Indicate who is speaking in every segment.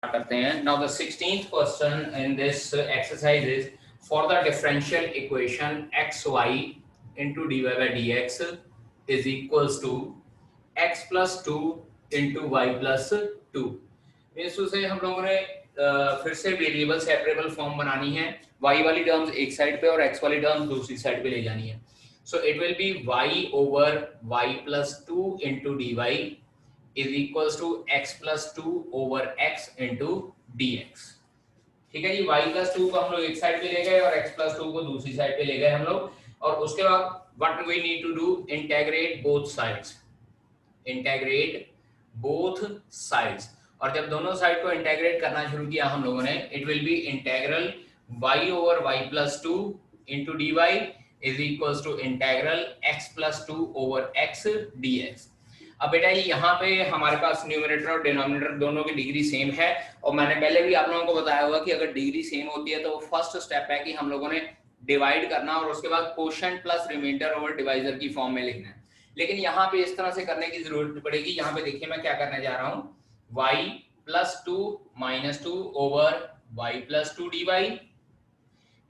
Speaker 1: करते हैं. Now the 16th question in this exercise is for the differential equation xy into dy by dx is equals to x plus 2 into y plus 2. इससे हम लोगों ने फिर से variable separable form बनानी है. y वाली टर्म्स एक साइड पे और x वाली टर्म्स दूसरी साइड पे ले जानी है. So it will be y over y plus 2 into dy is equals to x plus 2 over x into dx. ठीक है जी. y plus 2 को हम लोग एक साइड पे ले गए और x plus 2 को दूसरी साइड पे ले गए हम लोग. और उसके बाद what we need to do, integrate both sides. integrate both sides. और जब दोनों साइड को इंटीग्रेट करना शुरू किया हम लोगों ने, it will be integral y over y plus 2 into dy is equals to integral x plus 2 over x dx. अब बेटा यहाँ पे हमारे पास न्यूमरेटर और डिनोमिनेटर दोनों की डिग्री सेम है. और मैंने पहले भी आप लोगों को बताया हुआ कि अगर डिग्री सेम होती है तो वो फर्स्ट स्टेप है कि हम लोगों ने डिवाइड करना और उसके बाद quotient plus remainder over divisor की फॉर्म में लिखना है. लेकिन यहाँ पे इस तरह से करने की जरूरत पड़ेगी. यहाँ पे देखिए मैं क्या करने जा रहा हूँ. y plus 2 minus 2 over y plus 2 dy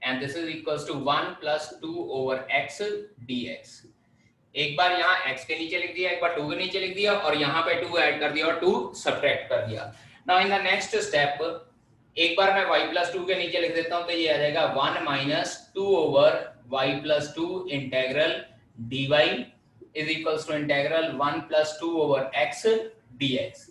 Speaker 1: and this is equals to 1 plus 2 over x dx. एक बार यहाँ x के नीचे लिख दिया, एक बार 2 के नीचे लिख दिया और यहाँ पे 2 ऐड कर दिया और 2 सब्ट्रैक्ट कर दिया. Now in the next step एक बार मैं y plus 2 के नीचे लिख देता हूँ तो ये आ जाएगा 1 minus 2 over y plus 2 integral dy is equals to integral 1 plus 2 over x dx.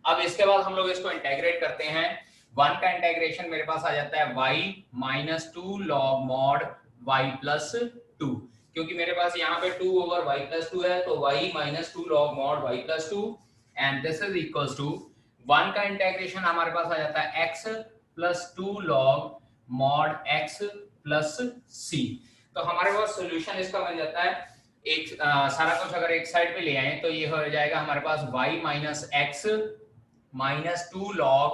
Speaker 1: अब इसके बाद हम लोग इसको इंटीग्रेट करते हैं. 1 का इंटीग्रेशन मेरे पास आ जाता है y minus 2 log mod y plus 2. क्योंकि मेरे पास यहाँ पे 2 over y plus 2 है तो y minus 2 log mod y plus 2 and this is equals to 1 का इंटीग्रेशन हमारे पास आ जाता है x plus 2 log mod x plus c. तो हमारे पास सॉल्यूशन इसका बन जाता है. एक सारा कुछ अगर एक साइड पे ले आए तो ये हो जाएगा हमारे पास y minus x minus 2 log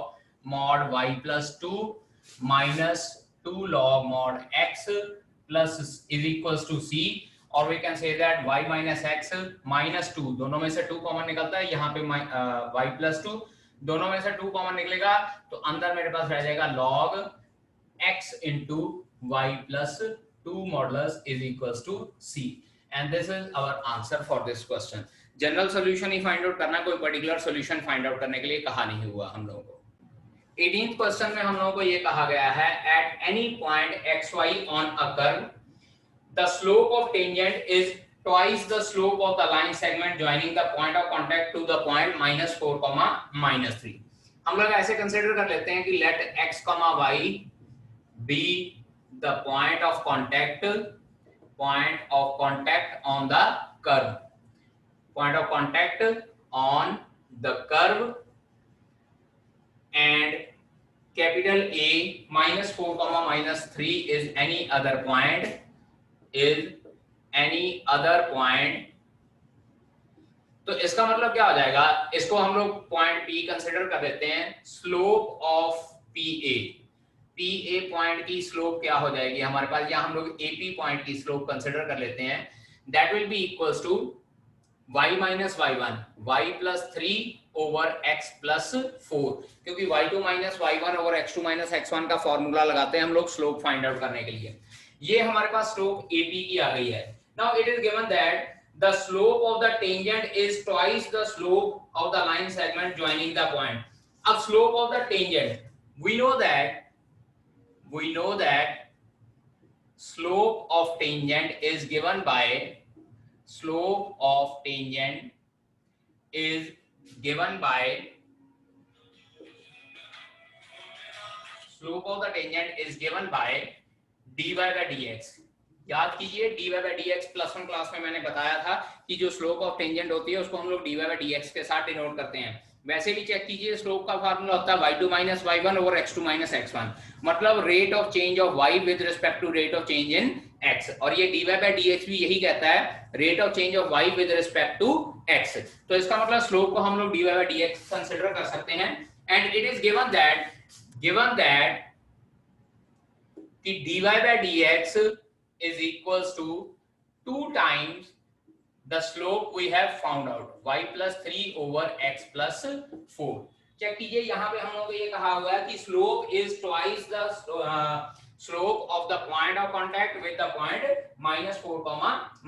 Speaker 1: mod y plus 2 minus 2 log mod x plus is equals to c. और we can say that y minus x minus 2 दोनों में से 2 कॉमन निकलता है. यहाँ पे y plus 2 दोनों में से 2 कॉमन निकलेगा तो अंदर मेरे पास रह जाएगा log x into y plus 2 modulus is equals to c. And this is our answer for this question. General solution he find out करना, कोई पर्टिकुलर सॉल्यूशन फाइंड आउट करने के लिए कहा नहीं हुआ हम लोगों को. 18th क्वेश्चन में हम लोगों को ये कहा गया है at any point xy on a curve the slope of tangent is twice the slope of the line segment joining the point of contact to the point -4, -3. हम लोग ऐसे कंसीडर कर लेते हैं कि let x, y be the point of contact on the curve. Point of contact on the curve and capital A -4, -3 is any other point. तो इसका मतलब क्या हो जाएगा, इसको हम लोग पॉइंट P कंसीडर कर लेते हैं. स्लोप ऑफ PA पॉइंट की स्लोप क्या हो जाएगी हमारे पास, या हम लोग AP पॉइंट की स्लोप कंसीडर कर लेते हैं. That will be equals to y minus y1 y plus 3 over x plus 4. क्योंकि y2 minus y1 over x2 minus x1 का फॉर्मूला लगाते हैं हम लोग स्लोप फाइंड आउट करने के लिए. ये हमारे पास स्लोप AP की आ गई है. Now it is given that the slope of the tangent is twice the slope of the line segment joining the point. अब slope of the tangent we know that slope of tangent is given by slope of tangent is given by dy by dx. याद कीजिए dy by dx plus 1 class में मैंने बताया था कि जो slope of tangent होती है उसको हम लोग dy by dx के साथ डिनोट करते हैं. वैसे भी चेक कीजिए स्लोप का फार्मूला होता है y2 minus y1 over x2 minus x1. मतलब rate of change of y with respect to rate of change in x. और ये dy by dx भी यही कहता है, rate of change of y with respect to x. तो इसका मतलब स्लोप को हम लोग dy by dx कंसीडर कर सकते हैं. And it is given that कि dy by dx is equals to 2 times the slope we have found out, y plus 3 over x plus 4. Check कीजिए, यहाँ पे हम लोगों को ये कहा हुआ है कि slope is twice the slope of the point of contact with the point -4,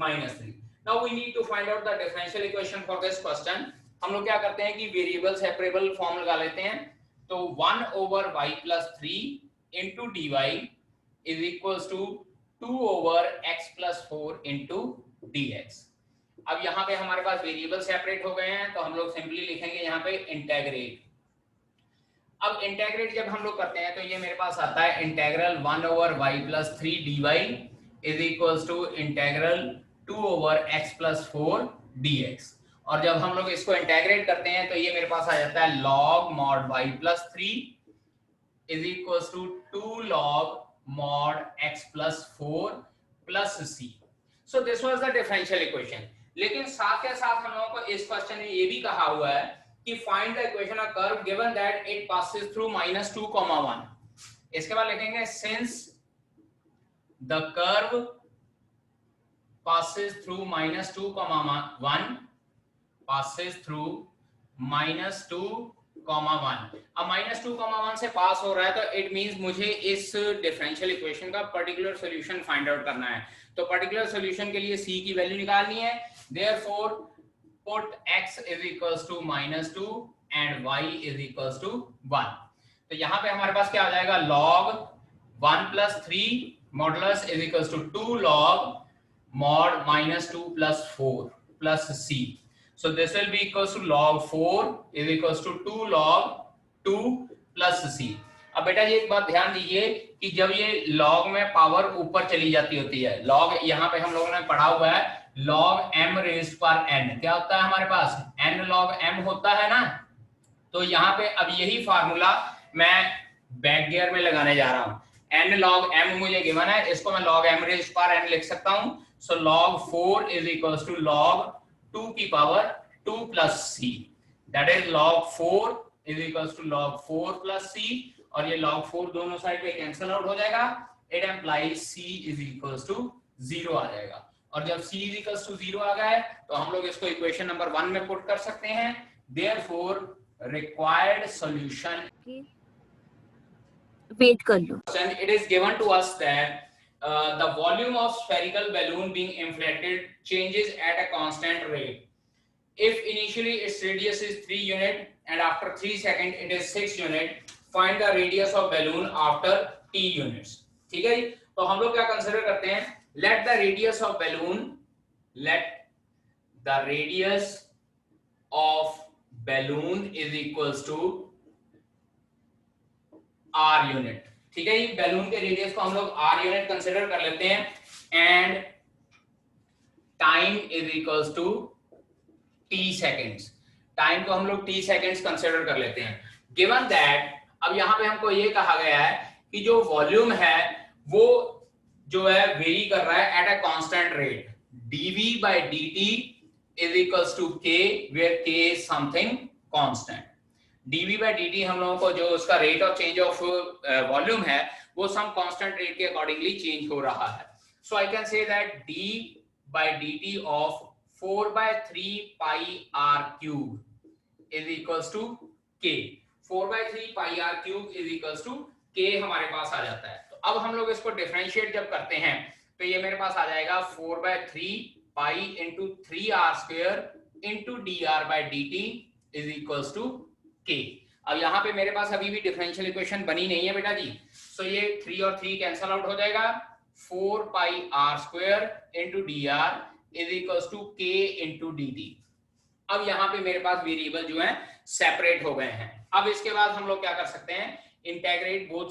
Speaker 1: -3. Now we need to find out the differential equation for this question. हम लोग क्या करते हैं कि वेरिएबल सेपरेबल फॉर्म लगा लेते हैं. तो 1/y+3 into dy is equals to 2/x+4 into dx. अब यहाँ पे हमारे पास वेरिएबल सेपरेट हो गए हैं, तो हम लोग सिंपली लिखेंगे यहाँ पे इंटेग्रेट. अब इंटेग्रेट जब हम लोग करते हैं तो ये मेरे पास आता है integral 1/y+3 dy is equals to integral 2/x+4 dx. और जब हम लोग इसको इंटेग्रेट करते हैं तो ये मेरे पास आ जाता है log mod y+3 is equals to 2 log mod x+4 plus c. So this was the differential equation. लेकिन साथ के साथ हम लोगों को इस क्वेश्चन में ये भी कहा हुआ है कि find the equation of curve given that it passes through -2, 1. इसके बाद लिखेंगे since the curve passes through -2, 1 passes through -2, 1. अब -2, 1 से पास हो रहा है तो इट मींस मुझे इस डिफरेंशियल इक्वेशन का पर्टिकुलर सॉल्यूशन फाइंड आउट करना है. तो पर्टिकुलर सॉल्यूशन के लिए c की वैल्यू निकालनी है. Therefore put x is equals to -2 and y is equals to 1. तो यहाँ पे हमारे पास क्या आ जाएगा log 1 + 3 modulus is equals to 2 log mod -2 + 4 plus c. So this will be equals to log 4 is equals to 2 log 2 plus c. अब बेटा ये एक बात ध्यान दीजिए कि जब ये log में पावर ऊपर चली जाती होती है, log यहाँ पे हम लोगों ने पढ़ा हुआ है log m raised पर n, क्या होता है हमारे पास n log m होता है ना. तो यहाँ पे अब यही फार्मूला मैं बैक गियर में लगाने जा रहा हूँ. n log m मुझे गिवन है, इसको मैं log m raised पर n लिख सकता हूँ. So log 4 is equals to log 2 की power 2 plus c. That is log 4 is equals to log 4 plus c. और ये log 4 दोनों साइड पे कैंसिल आउट हो जाएगा. It implies c is equals to 0 आ जाएगा. और जब c is equals to 0 आ गया तो हम लोग इसको इक्वेशन नंबर 1 में पुट कर सकते हैं. Therefore required solution.
Speaker 2: वेट कर लो.
Speaker 1: It is given to us that the volume of spherical balloon being inflated changes at a constant rate. If initially its radius is 3 unit and after 3 seconds it is 6 unit, find the radius of balloon after t units. ठीक है. तो हम लोग क्या consider करते हैं, let the radius of balloon is equals to r unit. ठीक है. ये बैलून के रेडियस को हम लोग r यूनिट कंसीडर कर लेते हैं and time is equals to t seconds. Time को हम लोग t सेकेंड्स कंसीडर कर लेते हैं. गिवन दैट अब यहाँ पे हमको ये कहा गया है कि जो वॉल्यूम है वो जो है वेरी कर रहा है at a constant rate. dv/dt is equals to k where k is something constant. dv/dt हम लोगों को जो उसका rate of change of volume है वो सम कांस्टेंट रेट के अकॉर्डिंगली चेंज हो रहा है. So I can say that d/dt of 4/3 pi r cube is equals to k. 4/3 pi r cube is equals to k हमारे पास आ जाता है. तो अब हम लोग इसको डिफरेंशिएट जब करते हैं तो ये मेरे पास आ जाएगा 4/3 pi into 3r² into dr/dt is equals to k. अब यहाँ पे मेरे पास अभी भी डिफरेंशियल इक्वेशन बनी नहीं है बेटा जी. सो ये 3 और 3 कैंसिल आउट हो जाएगा. 4 pi r² into dr is equals to k into dt. अब यहाँ पे मेरे पास वेरिएबल जो है सेपरेट हो गए हैं. अब इसके बाद हम लोग क्या कर सकते हैं, इंटेग्रेट बोथ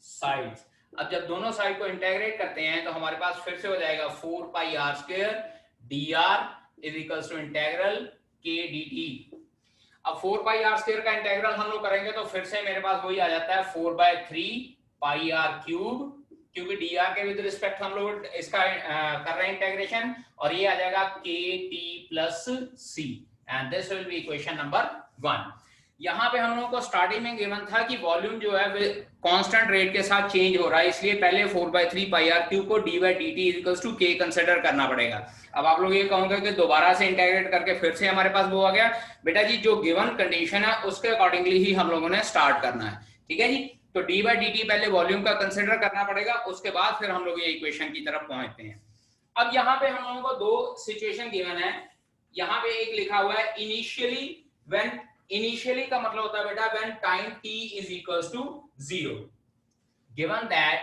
Speaker 1: साइड्स. अब जब दोनों साइड को इंटेग्रेट करते हैं तो हमारे पास फिर से हो जाएगा 4 pi r² dr is equals to integral k dt. अब 4 pi r² का इंटेग्रल हम लोग करेंगे तो फिर से मेरे पास वही आ जाता है 4/3 pi r cube, क्योंकि dr के विद रिस्पेक्ट हम लोग इसका कर रहे हैं इंटीग्रेशन, और ये आ जाएगा kt plus c, and this will be equation number 1. यहाँ पे हम लोगों को स्टार्टिंग में गिवन था कि वॉल्यूम जो है कांस्टेंट रेट के साथ चेंज हो रहा है, इसलिए पहले 4/3 पाई आर क्यूब को d by d t equals to k consider करना पड़ेगा। अब आप लोग ये कहोगे कि दोबारा से इंटीग्रेट करके फिर से हमारे पास वो आ गया। बेटा जी जो गिवन कंडीशन है उसके अकॉर्डिंगली ही हम लोगों ने स्टार्ट करना है, ठीक है जी। तो डी बाई डी टी पहले वॉल्यूम का कंसिडर करना पड़ेगा, उसके बाद फिर हम लोग ये इक्वेशन की तरफ पहुंचते हैं। अब यहाँ पे हम लोगों को दो सिचुएशन गिवन है। यहाँ पे एक लिखा हुआ है इनिशियली व्हेन, इनिशियली का मतलब होता है बेटा when time t is equals to 0, given that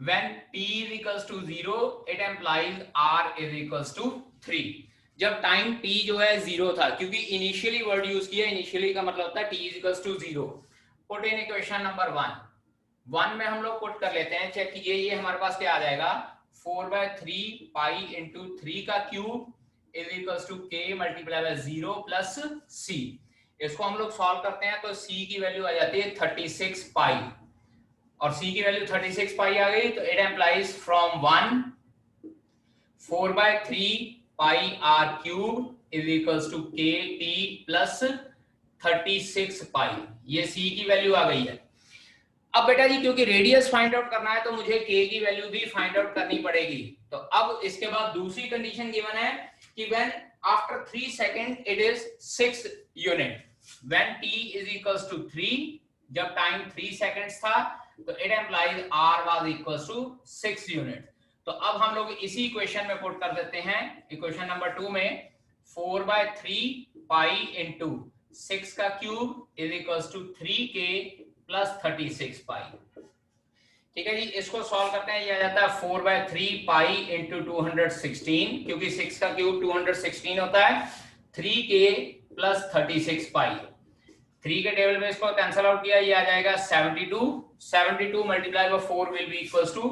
Speaker 1: when t is equals to 0 it implies r is equals to 3। जब टाइम t जो है 0 था, क्योंकि इनिशियली वर्ड यूज किया, इनिशियली का मतलब होता है t is equals to 0। Put in equation number 1 में हम लोग पुट कर लेते हैं, चेक कीजिए ये हमारे पास क्या आ जाएगा 4/3 पाई इंटू 3 का cube is equals to k multiply by 0 plus c। इसको हम लोग सॉल्व करते हैं तो c की वैल्यू आ जाती है 36 पाई, और c की वैल्यू 36 पाई आ गई तो it implies from 1 4/3 pi r cube is equals to k t plus 36 pi, ये c की वैल्यू आ गई है। अब बेटा जी क्योंकि रेडियस फाइंड आउट करना है तो मुझे k की वैल्यू भी फाइंड आउट करनी पड़ेगी। तो अब इसके बाद दूसरी कंडीशन गिवन है कि when after 3 seconds it is 6 unit, when t is equals to 3, जब टाइम 3 seconds था तो it implies r was equals to 6 unit। तो अब हम लोग इसी इक्वेशन में पुट कर देते हैं, इक्वेशन नंबर 2 में 4/3 पाई इंटू 6 का cube is equals to 3k plus 36 pi, ठीक है जी। इसको सॉल्व करते हैं, ये आ जाता है 4/3 पाई इंटू 216, क्योंकि 6 का क्यूब 216 होता है, 3k प्लस 36 पाई। 3 के टेबल में इसको कैंसिल आउट किया, ये आ जाएगा 72 multiply by 4 will be equals to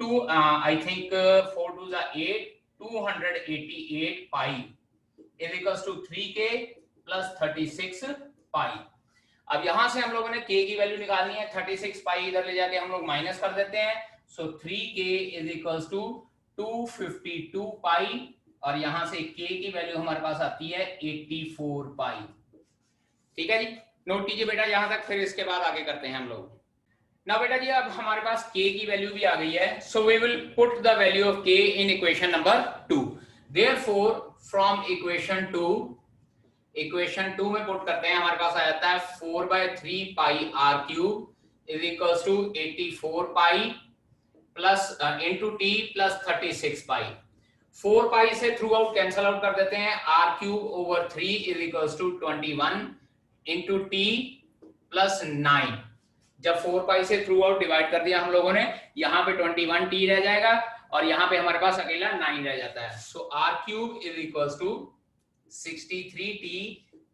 Speaker 1: 2 I think 4 2 8 288 pi is equals to 3k plus 36 pi. अब यहां से हम लोगों ने k की वैल्यू निकालनी है, 36 पाई इधर ले जाके हम लोग माइनस कर देते हैं, सो 3k इज इक्वल्स टू 252 पाई, और यहां से k की वैल्यू हमारे पास आती है 84 पाई, ठीक है जी। नोट कीजिए बेटा यहां तक, फिर इसके बाद आगे करते हैं हम लोग। ना बेटा जी अब हमारे पास k की वैल्यू भी आ गई है, so we will put the value of k in equation number 2। Therefore from equation 2 में पुट करते हैं, हमारे पास आ जाता है 4/3 pi r cube is equals to 84 pi plus into t plus 36 pi. 4 pi से थ्रू आउट कैंसिल आउट कर देते हैं, r cube over 3 is equals to 21 into t plus 9। जब 4 पाई से थ्रू आउट डिवाइड कर दिया हम लोगों ने, यहाँ पे 21 t रह जाएगा और यहाँ पे हमारे पास अकेला 9 रह जाता है, so r cube is equals to 63t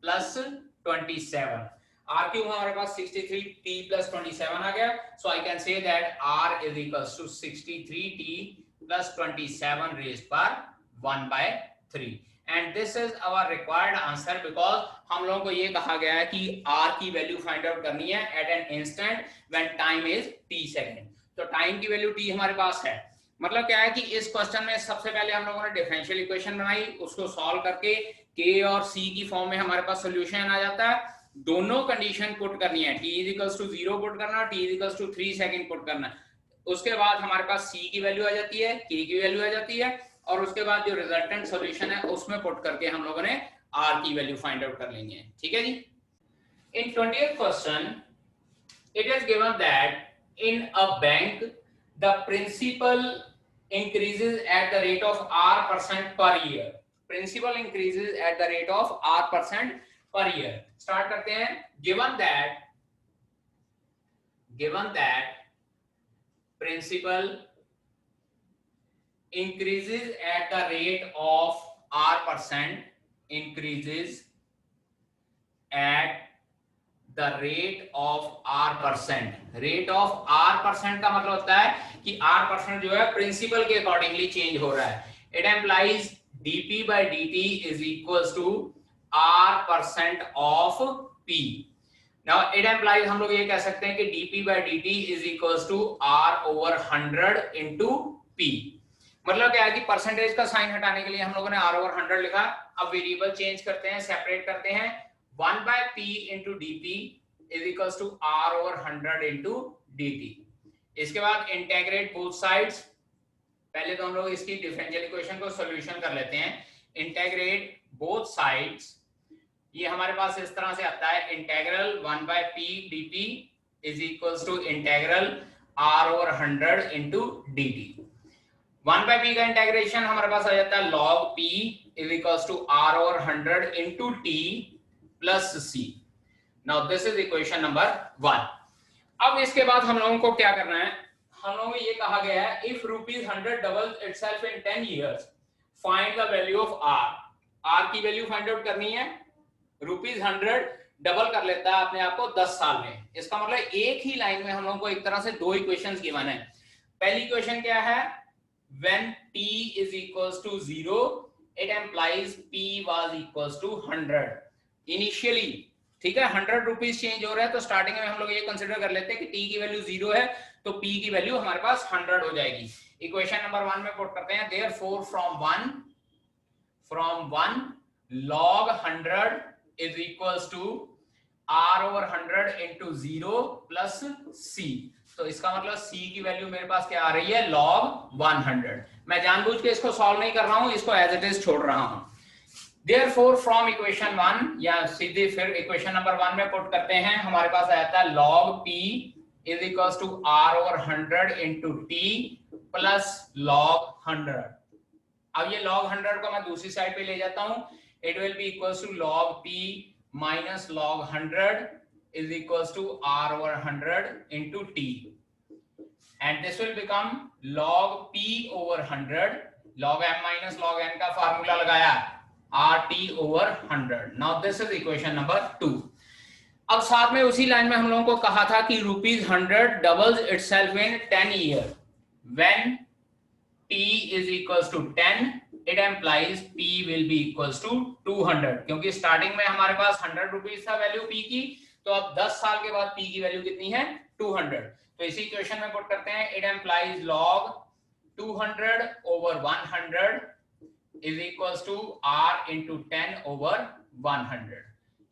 Speaker 1: plus 27। r cube हमारे पास 63t प्लस 27 आ गया, so I can say that r is equals to 63t plus 27 raised power 1/3, and this is our required answer, because हम लोगों को ये कहा गया है कि r की वैल्यू फाइंड आउट करनी है at an instant when time is t second. तो टाइम की वैल्यू t हमारे पास है, मतलब क्या है कि इस क्वेश्चन में सबसे पहले हम लोगों ने डिफरेंशियल इक्वेशन बनाई, उसको सॉल्व करके k और c की फॉर्म में हमारे पास सॉल्यूशन आ जाता है। दोनों कंडीशन पुट करनी है, t is equals to 0 put करना, t is equals to 3 second put करना, उसके बाद हमारे पास c की वैल्यू आ जाती है, k की वैल्यू आ जाती है, और उसके बाद जो रिजल्टेंट सॉल्यूशन है उसमें पुट करके हम लोगों ने r की वैल्यू फाइंड आउट कर लेनी है, ठीक है जी। In 20th question it is given that in a bank the principal increases at the rate of r% per year, principal increases at the rate of r% per year। Start करते हैं, given that principal increases at the rate of r%, increases at the rate of r%। rate of r% का मतलब होता है कि r% जो है principal के अकॉर्डिंगली चेंज हो रहा है। It implies dp by dt is equals to r% of p। now it implies हम लोग ये कह सकते हैं कि dp by dt is equals to r over 100 into p। मतलब क्या है कि परसेंटेज का साइन हटाने के लिए हम लोगों ने r ओवर 100 लिखा। अब वेरिएबल चेंज करते हैं, सेपरेट करते हैं, 1 by p into dp is equals to r over 100 into dt। इसके बाद इंटेग्रेट बोथ साइड्स। पहले तो हम लोग इसकी डिफरेंशियल इक्वेशन को सॉल्यूशन कर लेते हैं। इंटेग्रेट बोथ साइड्स, ये हमारे पास इस तरह से आता है, integral 1 by p dt is equals to integral r over 100 into dt। 1 by p का इंटेग्रेशन हमारे पास आ जाता है log p is equals to r over 100 into t plus c। Now this is equation number 1। अब इसके बाद हम लोगों को क्या करना है, हम लोगों को ये कहा गया है if rupees 100 doubles itself in 10 years find the value of r। r की वैल्यू फाइंड आउट करनी है। रुपीज 100 डबल कर लेता है अपने आप को 10 साल में। इसका मतलब एक ही लाइन में हम लोगों को एक तरह से दो इक्वेशंस गिवन है। पहली इक्वेशन क्या है, when t is equals to 0 it implies p was equals to 100 initially। ठीक है, 100 रुपीज चेंज हो रहा है तो स्टार्टिंग में हम लोग ये कंसीडर कर लेते हैं कि t की वैल्यू 0 है तो p की वैल्यू हमारे पास 100 हो जाएगी। इक्वेशन नंबर 1 में पुट करते हैं, therefore from 1 log 100 is equals to r over 100 into 0 plus c। तो इसका मतलब c की वैल्यू मेरे पास क्या आ रही है, log 100। मैं जानबूझ के इसको सॉल्व नहीं कर रहा हूं, इसको एज इट इज छोड़ रहा हूं। Therefore from equation 1 या सीधे फिर इक्वेशन नंबर 1 में पुट करते हैं, हमारे पास आ जाता है log p is equals to r over 100 into t plus log 100। अब ये log 100 को मैं दूसरी साइड पे ले जाता हूं, it will be equals to log p minus log 100 is equals to r over 100 into t and this will become log p over 100 log m minus log n का फार्मूला लगाया rt over 100। now this is equation number 2। अब साथ में उसी line में हम लोगों को कहा था कि rupees 100 doubles itself in 10 year when t is equals to 10 it implies p will be equals to 200। क्योंकि स्टार्टिंग में हमारे पास 100 रुपीज था वैल्यू p की, तो अब 10 साल के बाद p की वैल्यू कितनी है, 200। तो इसी इक्वेशन में पुट करते हैं, it implies log 200 over 100 is equals to r into 10 over 100।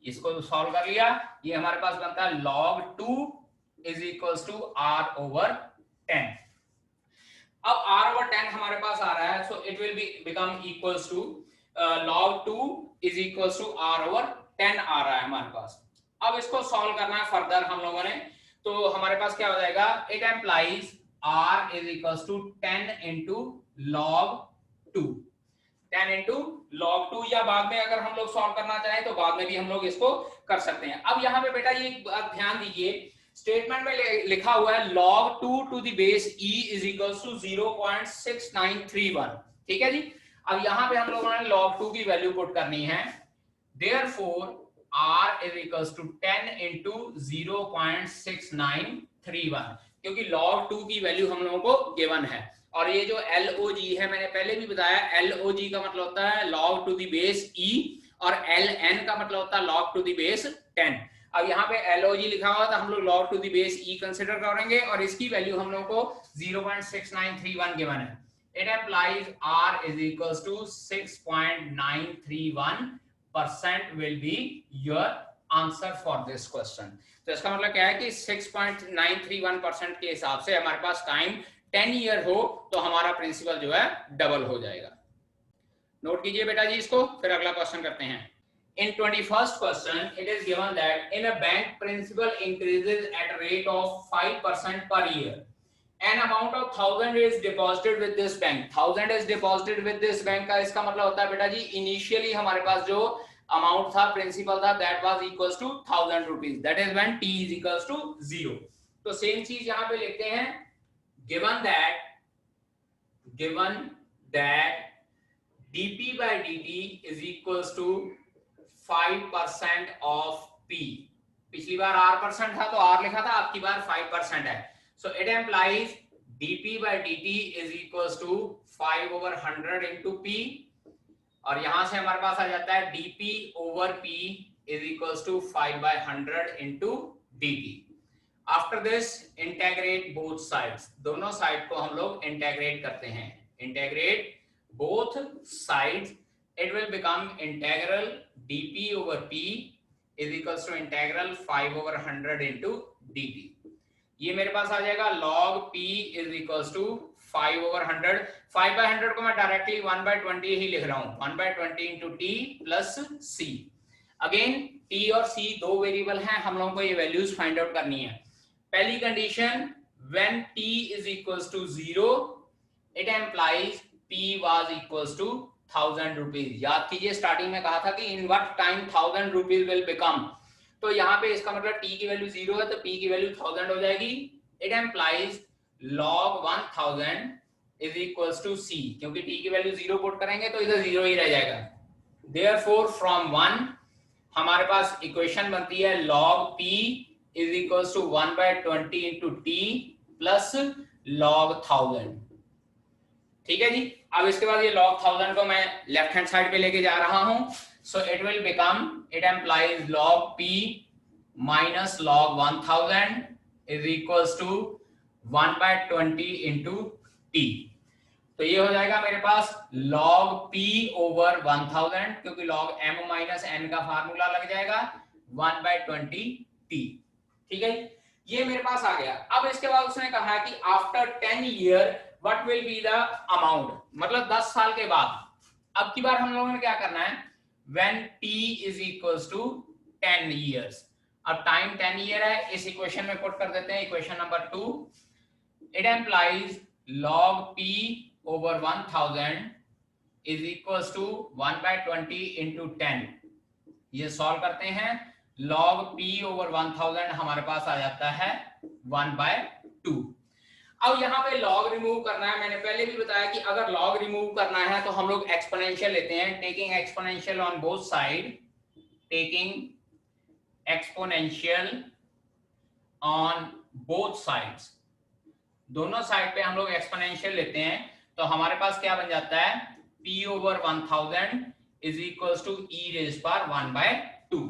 Speaker 1: इसको सॉल्व कर लिया, ये हमारे पास बनता है log 2 is equals to r over 10। अब r over 10 हमारे पास आ रहा है, so it will be become equals to log 2 is equals to r over 10 आ रहा है हमारे पास। अब इसको सॉल्व करना है फर्दर हम लोगों ने, तो हमारे पास क्या हो जाएगा, it implies r is equals to 10 into log 2 10 into log 2, या बाद में अगर हम लोग सॉल्व करना चाहें तो बाद में भी हम लोग इसको कर सकते हैं। अब यहाँ पे बेटा ये बात ध्यान दीजिए, स्टेटमेंट में लिखा हुआ है log 2 to the base e is equals to 0.6931। ठीक है जी। अब यहाँ पे हम लोगों ने log 2 की वैल्यू पुट करनी है, therefore r is equals to 10 into 0.6931, क्योंकि log 2 की वैल्यू हम लोगों को गिवन है। और ये जो log है मैंने पहले भी बताया, log का मतलब होता है log to the base e और ln का मतलब होता है log to the base 10। अब यहाँ पे log लिखा हुआ था, हम लोग log to the base e consider करेंगे और इसकी वैल्यू हम लोग को 0.6931 गिवन है। It implies r is equals to 6.931% will be your answer for this question। तो इसका मतलब क्या है कि 6.931% के हिसाब से हमारे पास टाइम 10 ईयर हो तो हमारा प्रिंसिपल जो है डबल हो जाएगा। नोट कीजिए बेटा जी इसको, फिर अगला क्वेश्चन करते हैं। In 21st question, it is given that in a bank, principal increases at a rate of 5% per year. An amount of 1000 is deposited with this bank. 1000 is deposited with this bank का इसका मतलब होता है बेटा जी, initially हमारे पास जो amount था, principal था, that was equals to 1000 rupees. That is when t is equals to 0. तो सेम चीज यहाँ पे लिखते हैं, given that dp by dt is equals to 5% of p। पिछली बार r% था तो r लिखा था, अब की बार 5% है। So it implies dp by dt is equals to 5 over 100 into p, और यहां से हमारे पास आ जाता है dp over p is equals to 5 by 100 into dt। After this integrate both sides, दोनों साइड को हम लोग इंटेग्रेट करते हैं। integrate both sides, it will become integral dp over p is equals to integral 5 over 100 into dt. ये मेरे पास आ जाएगा log p is equals to 5 over 100. 5 by 100 को मैं डायरेक्टली 1 by 20 ही लिख रहा हूं, 1 by 20 into t plus c. Again t और c दो वेरिएबल हैं, हम लोगों को ये वैल्यूज फाइंड आउट करनी है. पहली condition, when t is equals to 0 it implies p was equals to 1000 rupees. याद कीजिए स्टार्टिंग में कहा था कि in what time 1000 rupees will become, तो यहाँ पे इसका मतलब t की वैल्यू 0 है तो p की वैल्यू 1000 हो जाएगी. It implies log 1000 is equals to c, क्योंकि t की वैल्यू 0 पुट करेंगे तो इधर 0 ही रह जाएगा. Therefore from 1 हमारे पास इक्वेशन बनती है log p is equals to 1 by 20 into t plus log 1000. ठीक है जी. अब इसके बाद ये log 1000 को मैं लेफ्ट हैंड साइड पे लेके जा रहा हूं. So it will become, it implies log p minus log 1000 is equals to 1 by 20 into t. तो ये हो जाएगा मेरे पास log p over 1000, क्योंकि log m minus n का फार्मूला लग जाएगा 1 by 20 t. ठीक है, ये मेरे पास आ गया. अब इसके बाद उसने कहा कि after 10 year what will be the amount, मतलब 10 साल के बाद. अब की बार हम लोगों ने क्या करना है, when t is equals to 10 years. अब टाइम 10 ईयर है, इस इक्वेशन में पुट कर देते हैं equation number 2. It implies log p over 1000 is equals to 1 by 20 into 10. ये सॉल्व करते हैं, log p over 1000 हमारे पास आ जाता है 1 by 2. अब यहाँ पे log रिमूव करना है. मैंने पहले भी बताया कि अगर log रिमूव करना है तो हम लोग एक्सपोनेंशियल लेते हैं, taking exponential on both side, taking exponential on both sides. दोनों साइड पे हम लोग एक्सपोनेंशियल लेते हैं तो हमारे पास क्या बन जाता है, p over 1000 is equals to e raised power 1 by 2.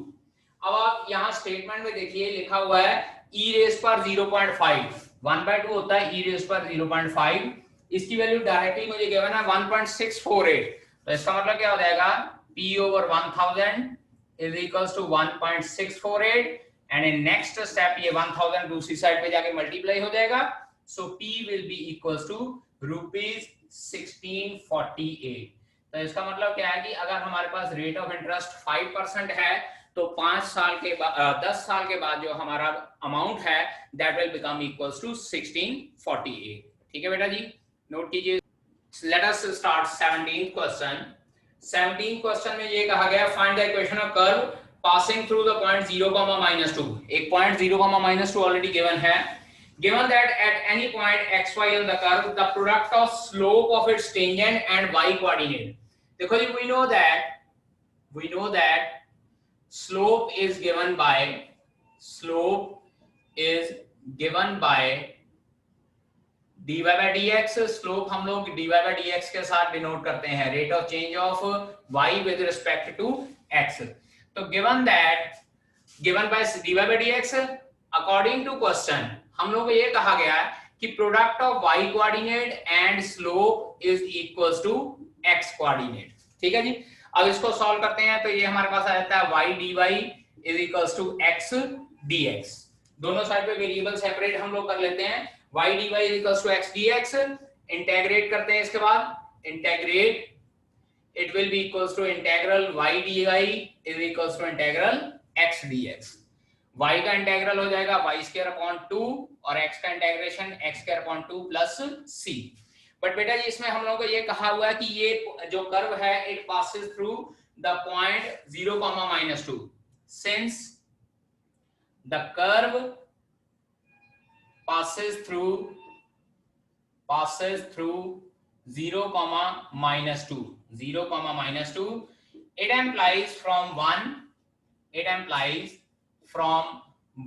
Speaker 1: अब आप यहाँ स्टेटमेंट में देखिए लिखा हुआ है e raised power 0.5, 1 by 2 होता है e raised power 0.5. इसकी वैल्यू डायरेक्टली मुझे गिवन है 1.648, तो इसका मतलब क्या हो जाएगा, p over 1000 is equals to 1.648 and in next step ये 1000 दूसरी साइड पे जाके मल्टीप्लाई हो जाएगा. सो p will be equals to rupees 1648. तो इसका मतलब क्या है कि अगर हमारे पास रेट ऑफ इंटरेस्ट 5% है तो 5 साल के बाद 10 साल के बाद जो हमारा अमाउंट है that will become equals to 1648. ठीक है बेटा जी, नोट कीजिए. Let us start 17th question. 17th question में ये कहा गया find the equation of curve passing through the point 0, -2. एक पॉइंट 0, -2 ऑलरेडी गिवन है. Given that at any point xy on the curve the product of slope of its tangent and y coordinate. देखो जी, we know that slope is given by dy by dx. slope हम लोग dy by dx के साथ denote करते हैं, rate of change of y with respect to x. तो given by dy by dx according to question हम लोग को ये कहा गया है कि product of y coordinate and slope is equals to x coordinate. ठीक है जी. अब इसको सॉल्व करते हैं तो ये हमारे पास आ जाता है y dy is equals to x dx. दोनों साइड पे वेरिएबल सेपरेट हम लोग कर लेते हैं. y dy is equals to x dx. Integrate करते हैं, इसके बाद integrate it will be equals to integral y dy is equals to integral x dx. y का इंटीग्रल हो जाएगा y स्क्वायर अपॉन 2 और x का integration x square upon 2 plus c. But बेटा जी इसमें हम लोगों को ये कहा हुआ है कि ये जो कर्व है it passes through the point 0, -2. Since the curve passes through 0, -2, it implies from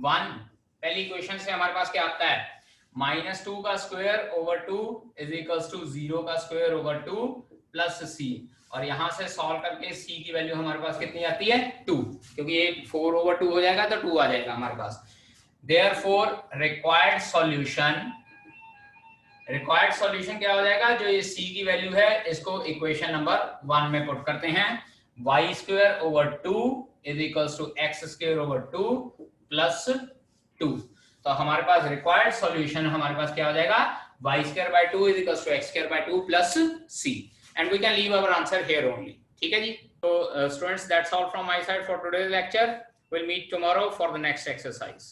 Speaker 1: 1 पहली इक्वेशन से हमारे पास क्या आता है, -2 का square over 2 is equals to 0 का स्क्वायर ओवर 2 प्लस c. और यहां से सॉल्व करके c की वैल्यू हमारे पास कितनी आती है, 2, क्योंकि ये 4/2 हो जाएगा तो 2 आ जाएगा हमारे पास. Therefore required solution required solution क्या हो जाएगा, जो ये c की वैल्यू है इसको इक्वेशन नंबर 1 में पुट करते हैं, y square over 2 is equals to x square over 2 plus 2। तो हमारे पास रिक्वायर्ड सॉल्यूशन हमारे पास क्या हो जाएगा, y square by 2 is equals to x square by 2 plus c, and we can leave our answer here only. ठीक है जी। तो students that's all from my side for today's lecture. Will meet tomorrow for the next exercise.